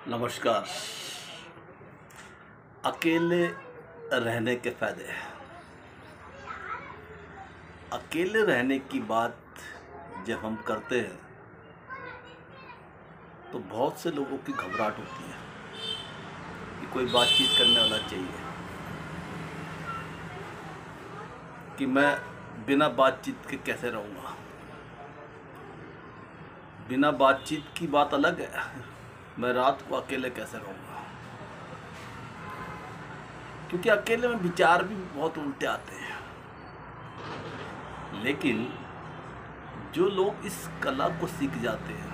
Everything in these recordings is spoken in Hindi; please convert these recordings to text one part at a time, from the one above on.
नमस्कार। अकेले रहने के फायदे। अकेले रहने की बात जब हम करते हैं तो बहुत से लोगों की घबराहट होती है कि कोई बातचीत करने वाला चाहिए, कि मैं बिना बातचीत के कैसे रहूँगा। बिना बातचीत की बात अलग है, मैं रात को अकेले कैसे रहूँगा, क्योंकि अकेले में विचार भी बहुत उल्टे आते हैं। लेकिन जो लोग इस कला को सीख जाते हैं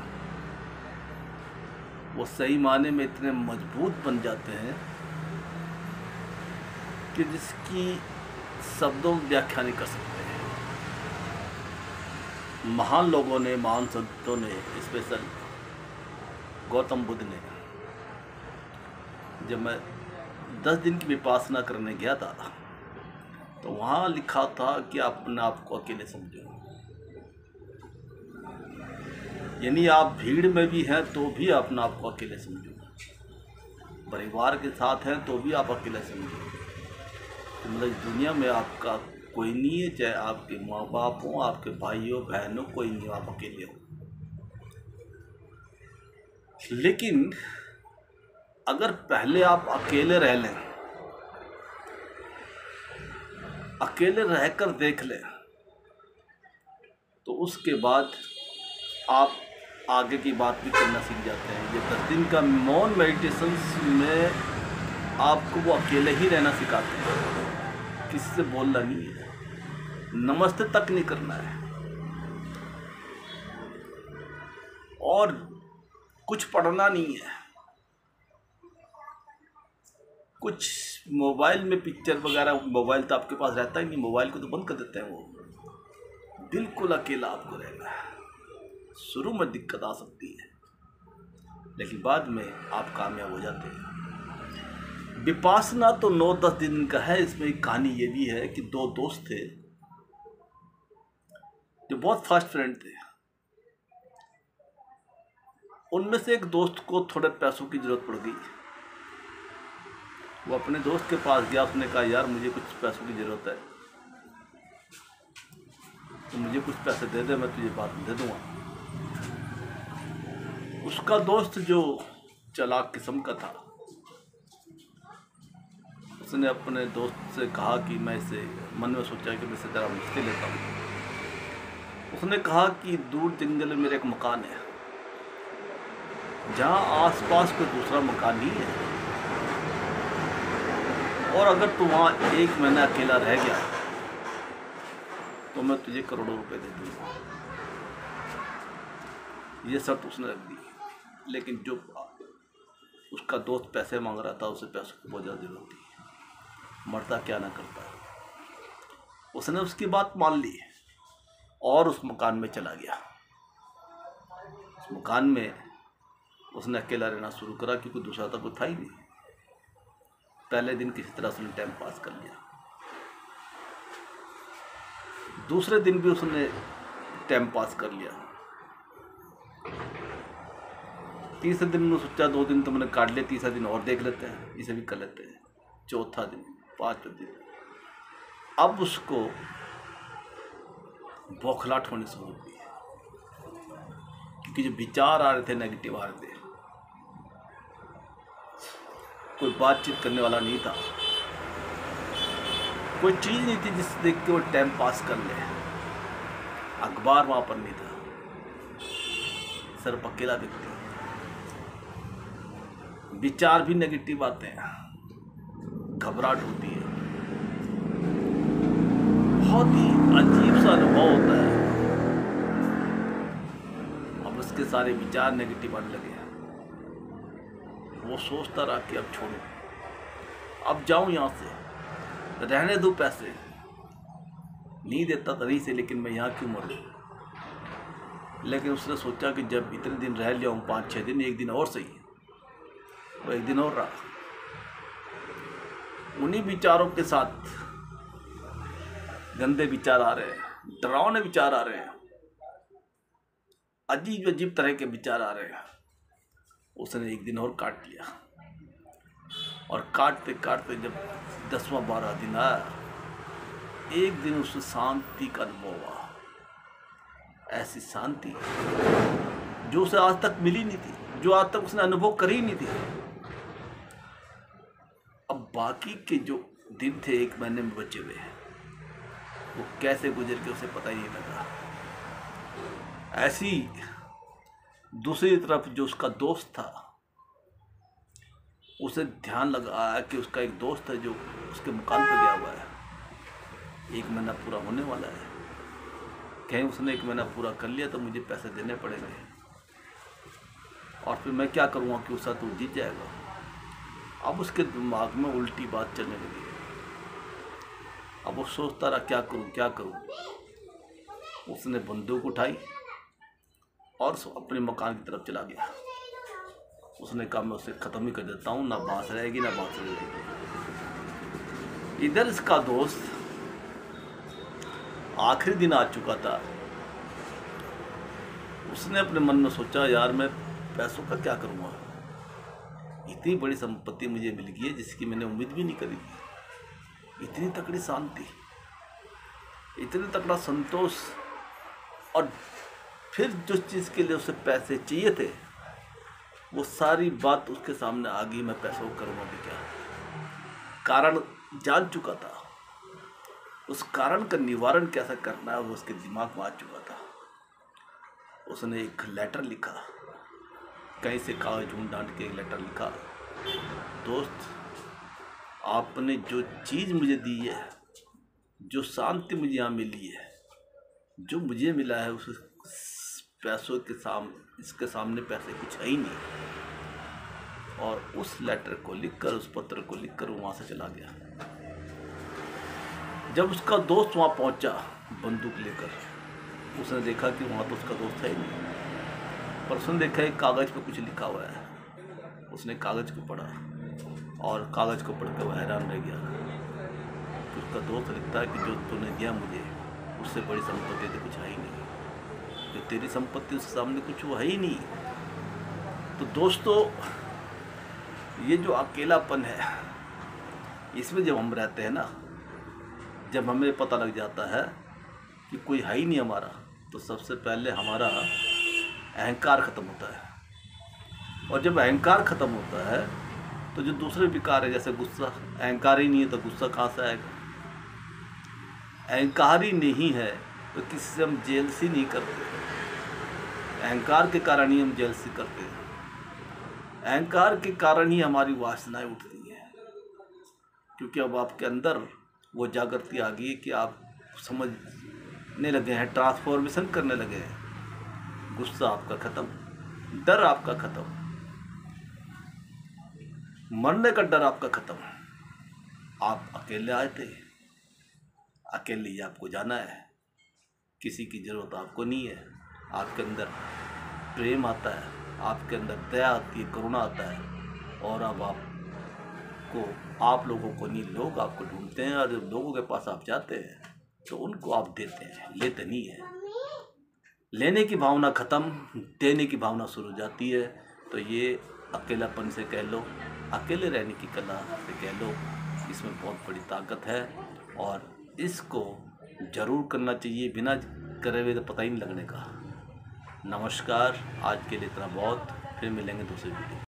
वो सही मायने में इतने मजबूत बन जाते हैं कि जिसकी शब्दों में व्याख्या नहीं कर सकते हैं। महान लोगों ने, महान संतों ने, स्पेशल गौतम बुद्ध ने, जब मैं 10 दिन की विपासना करने गया था तो वहाँ लिखा था कि आप अपने आप को अकेले समझो। यानी आप भीड़ में भी हैं तो भी अपने आप को अकेले समझो, परिवार के साथ हैं तो भी आप अकेले समझो। तो मतलब इस दुनिया में आपका कोई नहीं है, चाहे आपके माँ बाप हों, आपके भाई हो, बहन हो, कोई नहीं, आप अकेले हो। लेकिन अगर पहले आप अकेले रह लें, अकेले रहकर देख लें, तो उसके बाद आप आगे की बात भी करना सीख जाते हैं। ये 10 दिन का मौन मेडिटेशन में आपको वो अकेले ही रहना सिखाते हैं। किसी से बोलना नहीं है, नमस्ते तक नहीं करना है, और कुछ पढ़ना नहीं है। कुछ मोबाइल में पिक्चर वगैरह, मोबाइल तो आपके पास रहता ही नहीं, मोबाइल को तो बंद कर देते हैं। वो बिल्कुल अकेला आपको रहना है। शुरू में दिक्कत आ सकती है लेकिन बाद में आप कामयाब हो जाते हैं। विपासना तो 9-10 दिन का है। इसमें एक कहानी ये भी है कि 2 दोस्त थे जो बहुत फास्ट फ्रेंड थे। उनमें से एक दोस्त को थोड़े पैसों की जरूरत पड़ गई। वो अपने दोस्त के पास गया, उसने कहा यार मुझे कुछ पैसों की ज़रूरत है, तो मुझे कुछ पैसे दे दे, मैं तुझे बाद में दे दूँगा। उसका दोस्त जो चालाक किस्म का था, उसने अपने दोस्त से कहा कि मैं इसे, मन में सोचा कि मैं इसे ज़रा मुश्किल लेता हूँ। उसने कहा कि दूर जंगल में मेरा एक मकान है जहाँ आसपास कोई दूसरा मकान नहीं है, और अगर तू वहाँ 1 महीना अकेला रह गया तो मैं तुझे करोड़ों रुपए दे दूँगा। ये शर्त उसने रख दी। लेकिन जो उसका दोस्त पैसे मांग रहा था, उसे पैसों की बहुत ज़्यादा जरूरत थी, मरता क्या ना करता। उसने उसकी बात मान ली और उस मकान में चला गया। उस मकान में उसने अकेला रहना शुरू करा, क्योंकि दूसरा तो कोई था ही नहीं। पहले दिन किसी तरह उसने टाइम पास कर लिया, दूसरे दिन भी उसने टाइम पास कर लिया, तीसरे दिन में सोचा 2 दिन तो मैंने काट लिया, तीसरा दिन और देख लेते हैं, इसे भी कर लेते हैं। चौथा दिन, 5वें दिन, अब उसको बौखलाहट होनी शुरू हुई, क्योंकि जो विचार आ रहे थे नेगेटिव आ रहे थे। कोई बातचीत करने वाला नहीं था, कोई चीज़ नहीं थी जिससे देख के वो टाइम पास कर ले। अखबार वहाँ पर नहीं था, सिर्फ अकेला व्यक्ति। विचार भी नेगेटिव आते हैं, घबराहट होती है, बहुत ही अजीब सा अनुभव होता है। अब उसके सारे विचार नेगेटिव आने लगे। वो सोचता रहा कि अब छोड़ो, अब जाऊं यहाँ से, रहने दो, पैसे नहीं देता था नहीं से, लेकिन मैं यहाँ क्यों मरूं। लेकिन उसने सोचा कि जब इतने दिन रह लिया हूँ, 5-6 दिन, 1 दिन और सही। वो 1 दिन और रहा। उन्हीं विचारों के साथ गंदे विचार आ रहे हैं, डरावने विचार आ रहे हैं, अजीब अजीब तरह के विचार आ रहे हैं। उसने एक दिन और काट लिया, और काटते काटते जब 10वां 12 दिन आया, एक दिन उसे शांति का अनुभव हुआ। ऐसी शांति जो उसे आज तक मिली नहीं थी, जो आज तक उसने अनुभव करी नहीं थी। अब बाकी के जो दिन थे 1 महीने में बचे हुए, वो कैसे गुजर के उसे पता ही नहीं लगा। ऐसी दूसरी तरफ जो उसका दोस्त था, उसे ध्यान लगा कि उसका एक दोस्त है जो उसके मकान पर गया हुआ है, 1 महीना पूरा होने वाला है, कहीं उसने 1 महीना पूरा कर लिया तो मुझे पैसे देने पड़ेंगे, और फिर मैं क्या करूँगा कि उसका तो जीत जाएगा। अब उसके दिमाग में उल्टी बात चलने लगी। अब वो सोचता रहा क्या करूँ क्या करूँ। उसने बंदूक उठाई और अपने मकान की तरफ चला गया। उसने कहा मैं उसे ख़त्म ही कर देता हूँ, ना बांस रहेगी ना बांस रहेगी। इधर इसका दोस्त आखिरी दिन आ चुका था। उसने अपने मन में सोचा यार मैं पैसों का क्या करूँगा, इतनी बड़ी संपत्ति मुझे मिल गई है जिसकी मैंने उम्मीद भी नहीं करी थी। इतनी तकड़ी शांति, इतने तकड़ा संतोष, और फिर जो चीज़ के लिए उसे पैसे चाहिए थे वो सारी बात उसके सामने आ गई। मैं पैसों को करूँगा भी क्या, कारण जान चुका था। उस कारण का निवारण कैसे करना है वो उसके दिमाग में आ चुका था। उसने एक लेटर लिखा, कहीं से कागज ढूंढ ढांड के एक लेटर लिखा, दोस्त आपने जो चीज़ मुझे दी है, जो शांति मुझे यहाँ मिली है, जो मुझे मिला है, उस पैसों के इसके सामने पैसे कुछ है ही नहीं। और उस लेटर को लिखकर, उस पत्र को लिखकर वो वहाँ से चला गया। जब उसका दोस्त वहाँ पहुँचा बंदूक लेकर, उसने देखा कि वहाँ तो उसका दोस्त है ही नहीं, पर उसने देखा एक कागज़ पे कुछ लिखा हुआ है। उसने कागज़ को पढ़ा और कागज़ को पढ़कर वह हैरान रह गया कि उसका दोस्त लिखता है कि जो तूने दिया मुझे, उससे बड़ी संपत्ति तो कुछ है ही नहीं, जो तेरी संपत्ति उसके सामने कुछ वो है ही नहीं। तो दोस्तों, ये जो अकेलापन है, इसमें जब हम रहते हैं ना, जब हमें पता लग जाता है कि कोई है ही नहीं हमारा, तो सबसे पहले हमारा अहंकार ख़त्म होता है। और जब अहंकार ख़त्म होता है तो जो दूसरे विकार है, जैसे गुस्सा, अहंकार ही नहीं है तो गुस्सा कहाँ से आएगा। अहंकार ही नहीं है तो किसी से हम जेलसी नहीं करते। अहंकार के कारण ही हम जेलसी करते हैं। अहंकार के कारण ही हमारी वासनाएं उठती हैं, क्योंकि अब आपके अंदर वो जागृति आ गई है कि आप समझने लगे हैं, ट्रांसफॉर्मेशन करने लगे हैं। गुस्सा आपका ख़त्म, डर आपका ख़त्म, मरने का डर आपका ख़त्म। आप अकेले आए थे, अकेले ही आपको जाना है, किसी की ज़रूरत आपको नहीं है। आपके अंदर प्रेम आता है, आपके अंदर दया आती है, करुणा आता है, और अब आप लोगों को नहीं, लोग आपको ढूंढते हैं, और जब लोगों के पास आप जाते हैं तो उनको आप देते हैं, लेते नहीं है। लेने की भावना ख़त्म, देने की भावना शुरू हो जाती है। तो ये अकेलापन से कह लो, अकेले रहने की कला से कह लो, इसमें बहुत बड़ी ताकत है, और इसको ज़रूर करना चाहिए। बिना करे हुए तो पता ही नहीं लगने का। नमस्कार, आज के लिए इतना बहुत, फिर मिलेंगे दूसरे वीडियो।